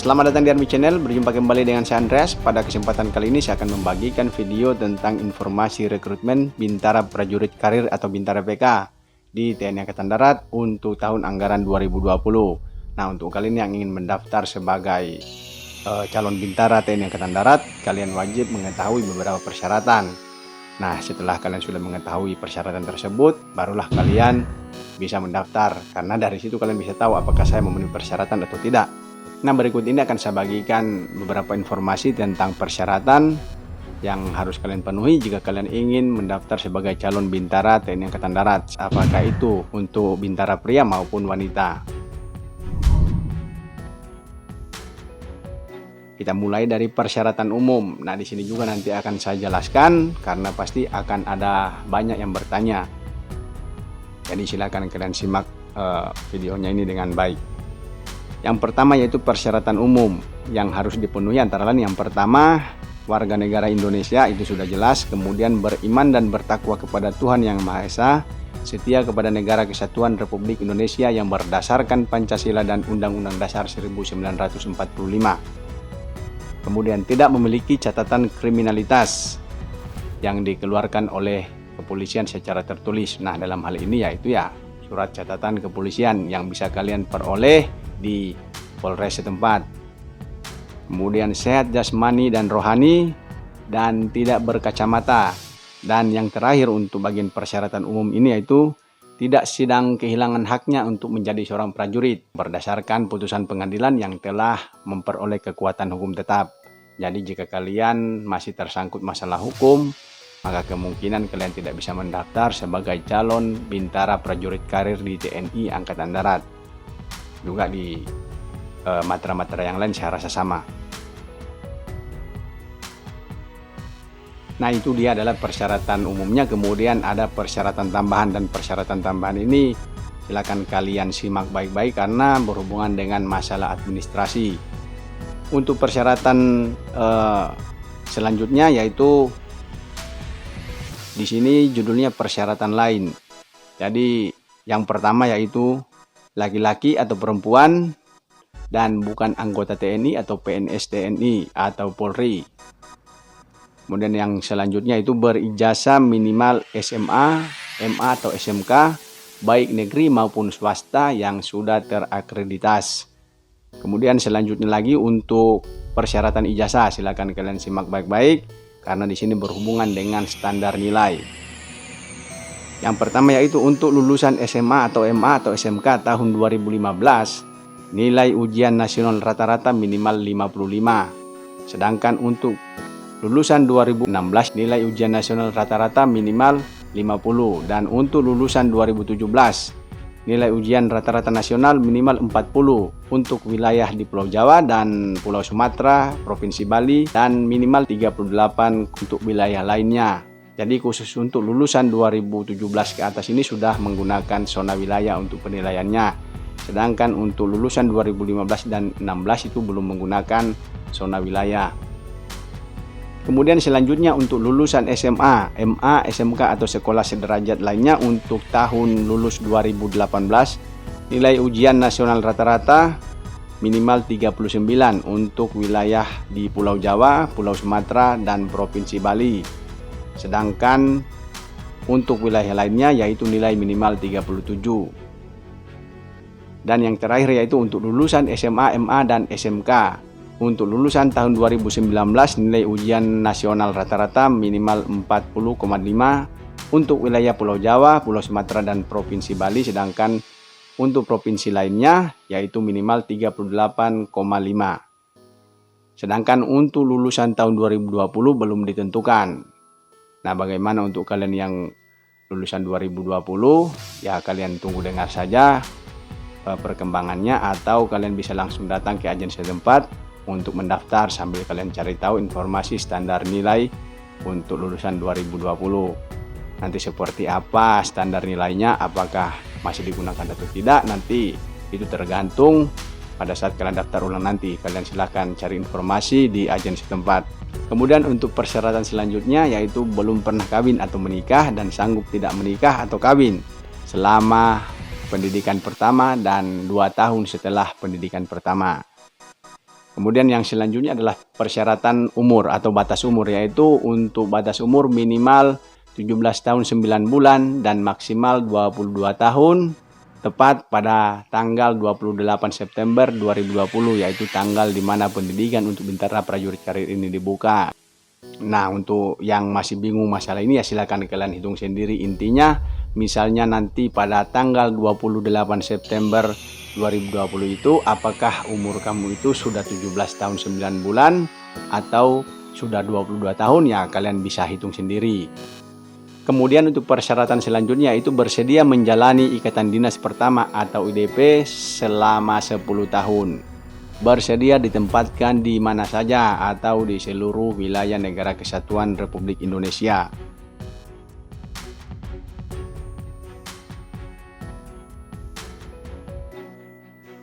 Selamat datang di Army Channel, berjumpa kembali dengan saya Andreas. Pada kesempatan kali ini saya akan membagikan video tentang informasi rekrutmen Bintara Prajurit Karir atau Bintara PK di TNI Angkatan Darat untuk tahun anggaran 2020. Nah, untuk kalian yang ingin mendaftar sebagai calon Bintara TNI Angkatan Darat, kalian wajib mengetahui beberapa persyaratan. Nah, setelah kalian sudah mengetahui persyaratan tersebut, barulah kalian bisa mendaftar, karena dari situ kalian bisa tahu apakah saya memenuhi persyaratan atau tidak. Nah, berikut ini akan saya bagikan beberapa informasi tentang persyaratan yang harus kalian penuhi jika kalian ingin mendaftar sebagai calon Bintara TNI Angkatan Darat. Apakah itu untuk Bintara pria maupun wanita. Kita mulai dari persyaratan umum. Nah, di sini juga nanti akan saya jelaskan karena pasti akan ada banyak yang bertanya. Jadi silakan kalian simak videonya ini dengan baik. Yang pertama yaitu persyaratan umum yang harus dipenuhi, antara lain yang pertama warga negara Indonesia, itu sudah jelas. Kemudian beriman dan bertakwa kepada Tuhan Yang Maha Esa, setia kepada Negara Kesatuan Republik Indonesia yang berdasarkan Pancasila dan Undang-Undang Dasar 1945. Kemudian tidak memiliki catatan kriminalitas yang dikeluarkan oleh kepolisian secara tertulis. Nah, dalam hal ini yaitu surat catatan kepolisian yang bisa kalian peroleh di Polres setempat. Kemudian sehat jasmani dan rohani dan tidak berkacamata. Dan yang terakhir untuk bagian persyaratan umum ini yaitu tidak sedang kehilangan haknya untuk menjadi seorang prajurit berdasarkan putusan pengadilan yang telah memperoleh kekuatan hukum tetap. Jadi jika kalian masih tersangkut masalah hukum, maka kemungkinan kalian tidak bisa mendaftar sebagai calon Bintara Prajurit Karir di TNI Angkatan Darat. Juga di matra-matra yang lain saya rasa sama. Nah, itu dia adalah persyaratan umumnya. Kemudian ada persyaratan tambahan, dan persyaratan tambahan ini silakan kalian simak baik-baik karena berhubungan dengan masalah administrasi. Untuk persyaratan selanjutnya yaitu di sini judulnya persyaratan lain. Jadi yang pertama yaitu laki-laki atau perempuan dan bukan anggota TNI atau PNS TNI atau Polri. Kemudian yang selanjutnya itu berijazah minimal SMA, MA atau SMK, baik negeri maupun swasta yang sudah terakreditas. Kemudian selanjutnya lagi untuk persyaratan ijazah, silakan kalian simak baik-baik karena di sini berhubungan dengan standar nilai. Yang pertama yaitu untuk lulusan SMA atau MA atau SMK tahun 2015, nilai ujian nasional rata-rata minimal 55. Sedangkan untuk lulusan 2016 nilai ujian nasional rata-rata minimal 50. Dan untuk lulusan 2017 nilai ujian rata-rata nasional minimal 40 untuk wilayah di Pulau Jawa dan Pulau Sumatera, Provinsi Bali, dan minimal 38 untuk wilayah lainnya. Jadi khusus untuk lulusan 2017 ke atas ini sudah menggunakan zona wilayah untuk penilaiannya. Sedangkan untuk lulusan 2015 dan 16 itu belum menggunakan zona wilayah. Kemudian selanjutnya untuk lulusan SMA, MA, SMK atau sekolah sederajat lainnya untuk tahun lulus 2018, nilai ujian nasional rata-rata minimal 39 untuk wilayah di Pulau Jawa, Pulau Sumatera, dan Provinsi Bali. Sedangkan untuk wilayah lainnya yaitu nilai minimal 37. Dan yang terakhir yaitu untuk lulusan SMA, MA, dan SMK. Untuk lulusan tahun 2019 nilai ujian nasional rata-rata minimal 40,5 untuk wilayah Pulau Jawa, Pulau Sumatera, dan Provinsi Bali. Sedangkan untuk provinsi lainnya yaitu minimal 38,5. Sedangkan untuk lulusan tahun 2020 belum ditentukan. Nah, bagaimana untuk kalian yang lulusan 2020? Ya, kalian tunggu dengar saja perkembangannya, atau kalian bisa langsung datang ke agensi setempat untuk mendaftar sambil kalian cari tahu informasi standar nilai untuk lulusan 2020. Nanti seperti apa standar nilainya, apakah masih digunakan atau tidak, nanti itu tergantung pada saat kalian daftar ulang nanti. Kalian silahkan cari informasi di agensi setempat. Kemudian untuk persyaratan selanjutnya yaitu belum pernah kawin atau menikah dan sanggup tidak menikah atau kawin selama pendidikan pertama dan 2 tahun setelah pendidikan pertama. Kemudian yang selanjutnya adalah persyaratan umur atau batas umur, yaitu untuk batas umur minimal 17 tahun 9 bulan dan maksimal 22 tahun, tepat pada tanggal 28 September 2020, yaitu tanggal di mana pendidikan untuk Bintara Prajurit Karir ini dibuka. Nah, untuk yang masih bingung masalah ini ya silakan kalian hitung sendiri. Intinya, misalnya nanti pada tanggal 28 September 2020 itu apakah umur kamu itu sudah 17 tahun 9 bulan atau sudah 22 tahun, ya kalian bisa hitung sendiri. Kemudian untuk persyaratan selanjutnya itu bersedia menjalani ikatan dinas pertama atau IDP selama 10 tahun. Bersedia ditempatkan di mana saja atau di seluruh wilayah Negara Kesatuan Republik Indonesia.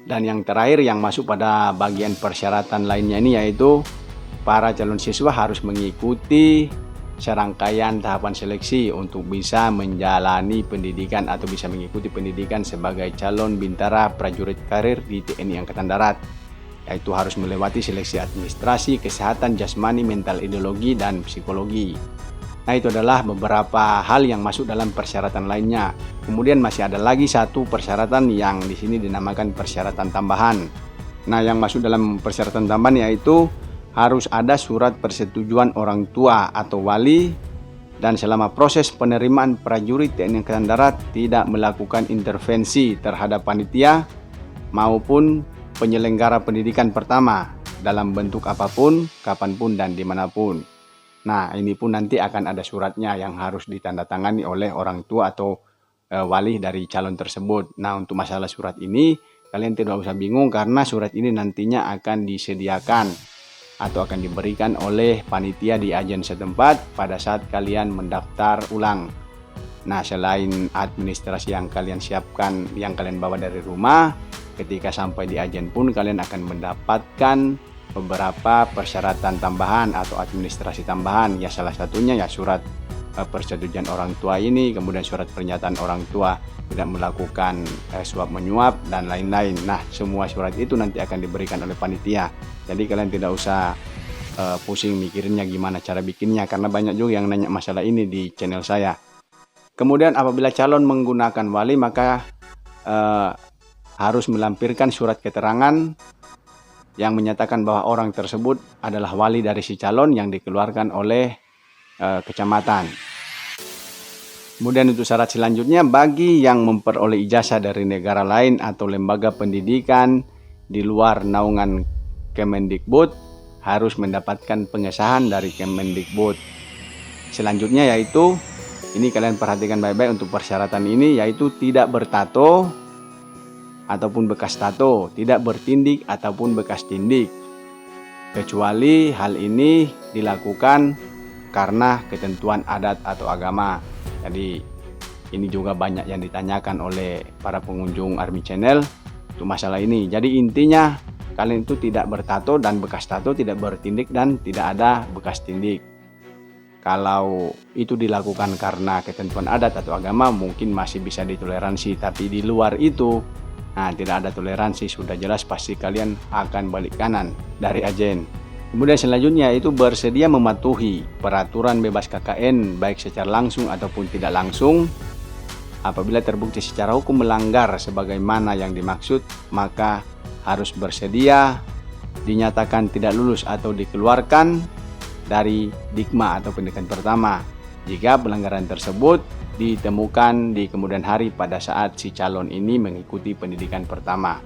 Dan yang terakhir yang masuk pada bagian persyaratan lainnya ini, yaitu para calon siswa harus mengikuti serangkaian tahapan seleksi untuk bisa menjalani pendidikan atau bisa mengikuti pendidikan sebagai calon Bintara Prajurit Karir di TNI Angkatan Darat, yaitu harus melewati seleksi administrasi, kesehatan, jasmani, mental, ideologi, dan psikologi. Nah, itu adalah beberapa hal yang masuk dalam persyaratan lainnya. Kemudian masih ada lagi satu persyaratan yang di sini dinamakan persyaratan tambahan. Nah, yang masuk dalam persyaratan tambahan yaitu harus ada surat persetujuan orang tua atau wali, dan selama proses penerimaan prajurit TNI Angkatan Darat tidak melakukan intervensi terhadap panitia maupun penyelenggara pendidikan pertama dalam bentuk apapun, kapanpun, dan dimanapun. Nah, ini pun nanti akan ada suratnya yang harus ditandatangani oleh orang tua atau wali dari calon tersebut. Nah, untuk masalah surat ini, kalian tidak usah bingung karena surat ini nantinya akan disediakan atau akan diberikan oleh panitia di ajen setempat pada saat kalian mendaftar ulang. Nah, selain administrasi yang kalian siapkan, yang kalian bawa dari rumah, ketika sampai di ajen pun kalian akan mendapatkan beberapa persyaratan tambahan atau administrasi tambahan. Ya, salah satunya ya surat persetujuan orang tua ini, kemudian surat pernyataan orang tua tidak melakukan suap menyuap dan lain-lain. Nah, semua surat itu nanti akan diberikan oleh panitia. Jadi kalian tidak usah pusing mikirinnya gimana cara bikinnya, karena banyak juga yang nanya masalah ini di channel saya. Kemudian apabila calon menggunakan wali, maka harus melampirkan surat keterangan yang menyatakan bahwa orang tersebut adalah wali dari si calon yang dikeluarkan oleh kecamatan. Kemudian untuk syarat selanjutnya, bagi yang memperoleh ijazah dari negara lain atau lembaga pendidikan di luar naungan Kemendikbud harus mendapatkan pengesahan dari Kemendikbud. Selanjutnya yaitu, ini kalian perhatikan baik-baik untuk persyaratan ini, yaitu tidak bertato ataupun bekas tato, tidak bertindik ataupun bekas tindik, kecuali hal ini dilakukan karena ketentuan adat atau agama. Jadi ini juga banyak yang ditanyakan oleh para pengunjung Army Channel untuk masalah ini. Jadi intinya kalian itu tidak bertato dan bekas tato, tidak bertindik dan tidak ada bekas tindik. Kalau itu dilakukan karena ketentuan adat atau agama mungkin masih bisa ditoleransi, tapi di luar itu tidak ada toleransi, sudah jelas pasti kalian akan balik kanan dari ajen. Kemudian selanjutnya itu bersedia mematuhi peraturan bebas KKN baik secara langsung ataupun tidak langsung. Apabila terbukti secara hukum melanggar sebagaimana yang dimaksud, maka harus bersedia dinyatakan tidak lulus atau dikeluarkan dari Dikma atau pendidikan pertama jika pelanggaran tersebut ditemukan di kemudian hari pada saat si calon ini mengikuti pendidikan pertama.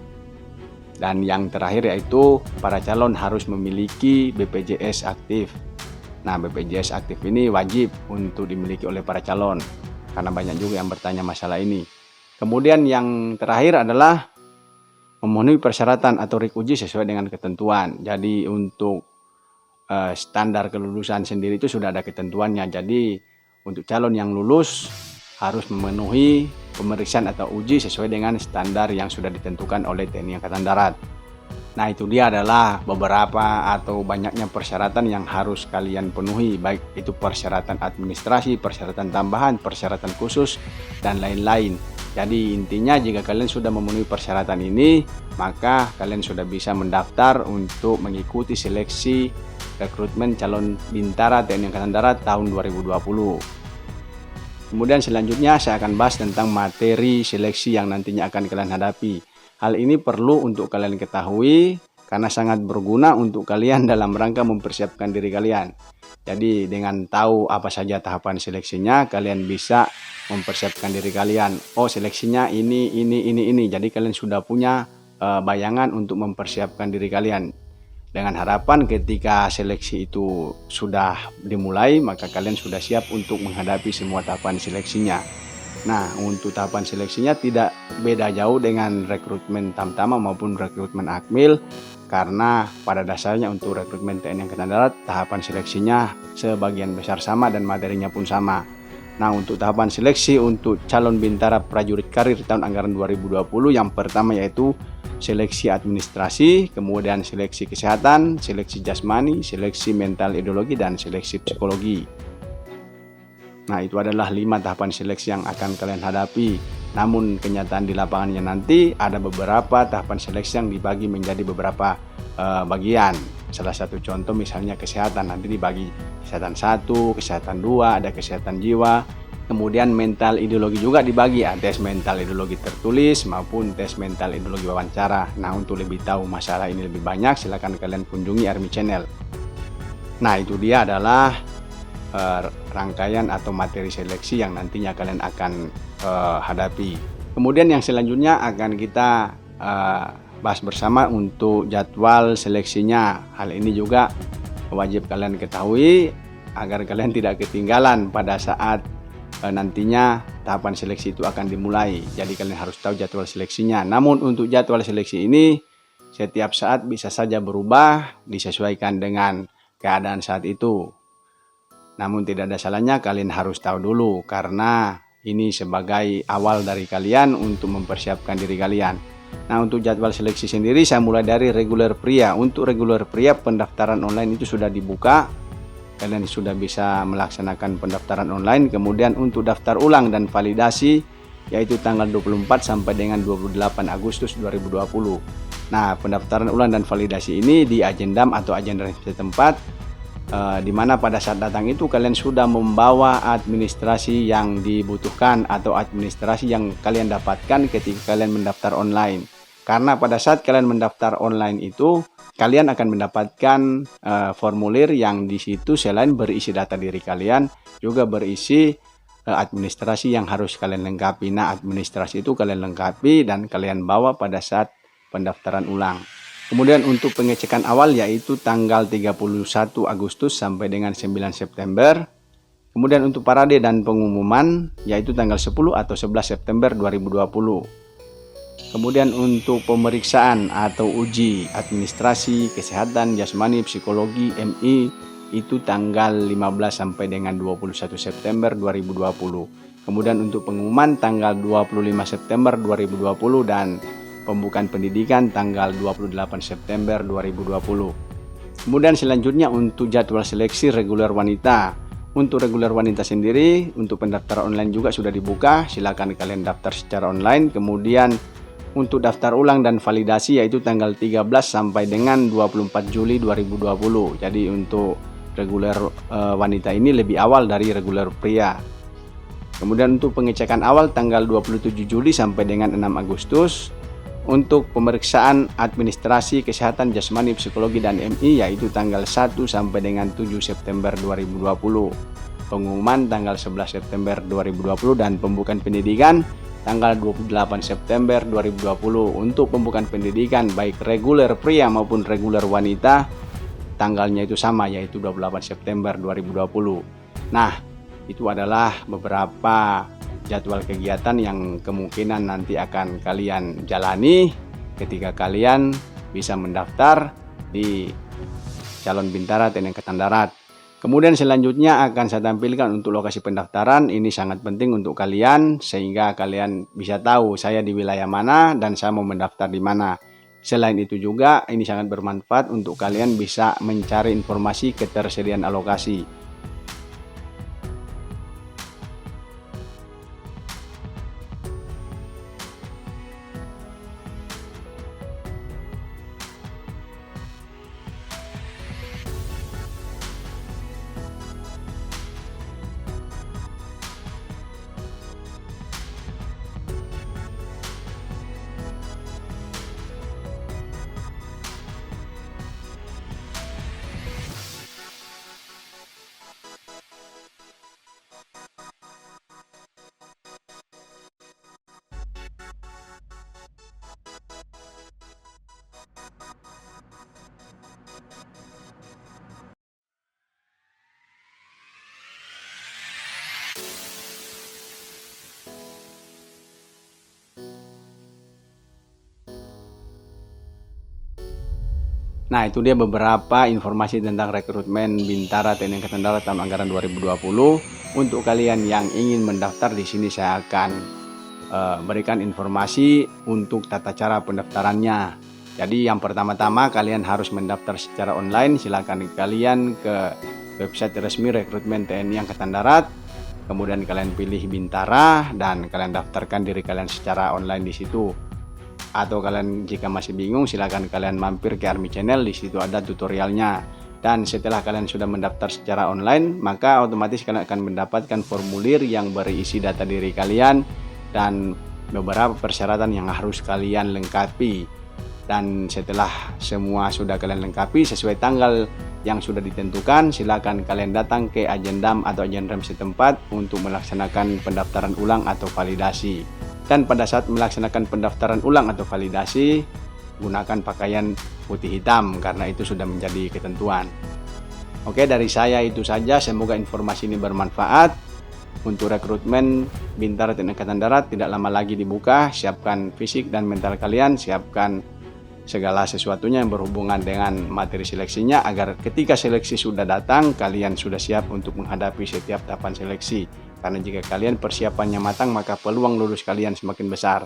Dan yang terakhir yaitu para calon harus memiliki BPJS aktif. Nah, BPJS aktif ini wajib untuk dimiliki oleh para calon karena banyak juga yang bertanya masalah ini. Kemudian yang terakhir adalah memenuhi persyaratan atau RIK uji sesuai dengan ketentuan. Jadi untuk standar kelulusan sendiri itu sudah ada ketentuannya. Jadi untuk calon yang lulus harus memenuhi pemeriksaan atau uji sesuai dengan standar yang sudah ditentukan oleh TNI Angkatan Darat. Nah, itu dia adalah beberapa atau banyaknya persyaratan yang harus kalian penuhi, baik itu persyaratan administrasi, persyaratan tambahan, persyaratan khusus, dan lain-lain. Jadi intinya jika kalian sudah memenuhi persyaratan ini, maka kalian sudah bisa mendaftar untuk mengikuti seleksi rekrutmen calon Bintara TNI Angkatan Darat tahun 2020. Kemudian selanjutnya saya akan bahas tentang materi seleksi yang nantinya akan kalian hadapi. Hal ini perlu untuk kalian ketahui karena sangat berguna untuk kalian dalam rangka mempersiapkan diri kalian. Jadi dengan tahu apa saja tahapan seleksinya, kalian bisa mempersiapkan diri kalian. Oh, seleksinya ini. Jadi kalian sudah punya bayangan untuk mempersiapkan diri kalian. Dengan harapan ketika seleksi itu sudah dimulai, maka kalian sudah siap untuk menghadapi semua tahapan seleksinya. Nah, untuk tahapan seleksinya tidak beda jauh dengan rekrutmen Tamtama maupun rekrutmen Akmil, karena pada dasarnya untuk rekrutmen TNI Angkatan Darat tahapan seleksinya sebagian besar sama dan materinya pun sama. Nah, untuk tahapan seleksi untuk calon Bintara Prajurit Karir tahun anggaran 2020 yang pertama yaitu seleksi administrasi, kemudian seleksi kesehatan, seleksi jasmani, seleksi mental ideologi, dan seleksi psikologi. Nah, itu adalah 5 tahapan seleksi yang akan kalian hadapi. Namun kenyataan di lapangannya nanti ada beberapa tahapan seleksi yang dibagi menjadi beberapa bagian. Salah satu contoh misalnya kesehatan, nanti dibagi kesehatan 1, kesehatan 2, ada kesehatan jiwa. Kemudian mental ideologi juga dibagi, tes mental ideologi tertulis maupun tes mental ideologi wawancara. Nah, untuk lebih tahu masalah ini lebih banyak, silakan kalian kunjungi Army Channel. Nah, itu dia adalah rangkaian atau materi seleksi yang nantinya kalian akan hadapi. Kemudian yang selanjutnya akan kita bahas bersama untuk jadwal seleksinya. Hal ini juga wajib kalian ketahui agar kalian tidak ketinggalan pada saat nantinya tahapan seleksi itu akan dimulai. Jadi kalian harus tahu jadwal seleksinya. Namun untuk jadwal seleksi ini setiap saat bisa saja berubah disesuaikan dengan keadaan saat itu. Namun tidak ada salahnya kalian harus tahu dulu, karena ini sebagai awal dari kalian untuk mempersiapkan diri kalian. Nah, untuk jadwal seleksi sendiri saya mulai dari reguler pria. Untuk reguler pria pendaftaran online itu sudah dibuka. Kalian sudah bisa melaksanakan pendaftaran online. Kemudian untuk daftar ulang dan validasi yaitu tanggal 24 sampai dengan 28 Agustus 2020. Nah, pendaftaran ulang dan validasi ini di Agendam atau agenda setempat, di mana pada saat datang itu kalian sudah membawa administrasi yang dibutuhkan atau administrasi yang kalian dapatkan ketika kalian mendaftar online. Karena pada saat kalian mendaftar online itu kalian akan mendapatkan formulir yang di situ selain berisi data diri kalian juga berisi administrasi yang harus kalian lengkapi. Nah, administrasi itu kalian lengkapi dan kalian bawa pada saat pendaftaran ulang. Kemudian untuk pengecekan awal yaitu tanggal 31 Agustus sampai dengan 9 September. Kemudian untuk parade dan pengumuman yaitu tanggal 10 atau 11 September 2020. Kemudian untuk pemeriksaan atau uji administrasi, kesehatan, jasmani, psikologi, MI itu tanggal 15 sampai dengan 21 September 2020. Kemudian untuk pengumuman tanggal 25 September 2020 dan pembukaan pendidikan tanggal 28 September 2020. Kemudian selanjutnya untuk jadwal seleksi reguler wanita. Untuk reguler wanita sendiri, untuk pendaftaran online juga sudah dibuka. Silakan kalian daftar secara online. Kemudian untuk daftar ulang dan validasi yaitu tanggal 13 sampai dengan 24 Juli 2020. Jadi untuk reguler wanita ini lebih awal dari reguler pria. Kemudian untuk pengecekan awal tanggal 27 Juli sampai dengan 6 Agustus. Untuk pemeriksaan administrasi, kesehatan, jasmani, psikologi, dan MI yaitu tanggal 1 sampai dengan 7 September 2020. Pengumuman tanggal 11 September 2020 dan pembukaan pendidikan tanggal 28 September 2020. Untuk pembukaan pendidikan baik reguler pria maupun reguler wanita tanggalnya itu sama yaitu 28 September 2020. Nah, itu adalah beberapa jadwal kegiatan yang kemungkinan nanti akan kalian jalani ketika kalian bisa mendaftar di calon Bintara TNI Angkatan Darat. Kemudian selanjutnya akan saya tampilkan untuk lokasi pendaftaran. Ini sangat penting untuk kalian sehingga kalian bisa tahu saya di wilayah mana dan saya mau mendaftar di mana. Selain itu juga ini sangat bermanfaat untuk kalian bisa mencari informasi ketersediaan alokasi. Nah, itu dia beberapa informasi tentang rekrutmen Bintara TNI Angkatan Darat tahun anggaran 2020. Untuk kalian yang ingin mendaftar, di sini saya akan berikan informasi untuk tata cara pendaftarannya. Jadi yang pertama-tama kalian harus mendaftar secara online. Silakan kalian ke website resmi rekrutmen TNI Angkatan Darat. Kemudian kalian pilih Bintara dan kalian daftarkan diri kalian secara online di situ. Atau kalian jika masih bingung, silakan kalian mampir ke Army Channel, di situ ada tutorialnya. Dan setelah kalian sudah mendaftar secara online, maka otomatis kalian akan mendapatkan formulir yang berisi data diri kalian dan beberapa persyaratan yang harus kalian lengkapi. Dan setelah semua sudah kalian lengkapi sesuai tanggal yang sudah ditentukan, silakan kalian datang ke Agendam atau Agendam setempat untuk melaksanakan pendaftaran ulang atau validasi. Dan pada saat melaksanakan pendaftaran ulang atau validasi, gunakan pakaian putih hitam karena itu sudah menjadi ketentuan. Oke, dari saya itu saja. Semoga informasi ini bermanfaat. Untuk rekrutmen Bintara TNI Angkatan Darat tidak lama lagi dibuka. Siapkan fisik dan mental kalian, siapkan segala sesuatunya yang berhubungan dengan materi seleksinya agar ketika seleksi sudah datang, kalian sudah siap untuk menghadapi setiap tahapan seleksi. Karena jika kalian persiapannya matang, maka peluang lulus kalian semakin besar.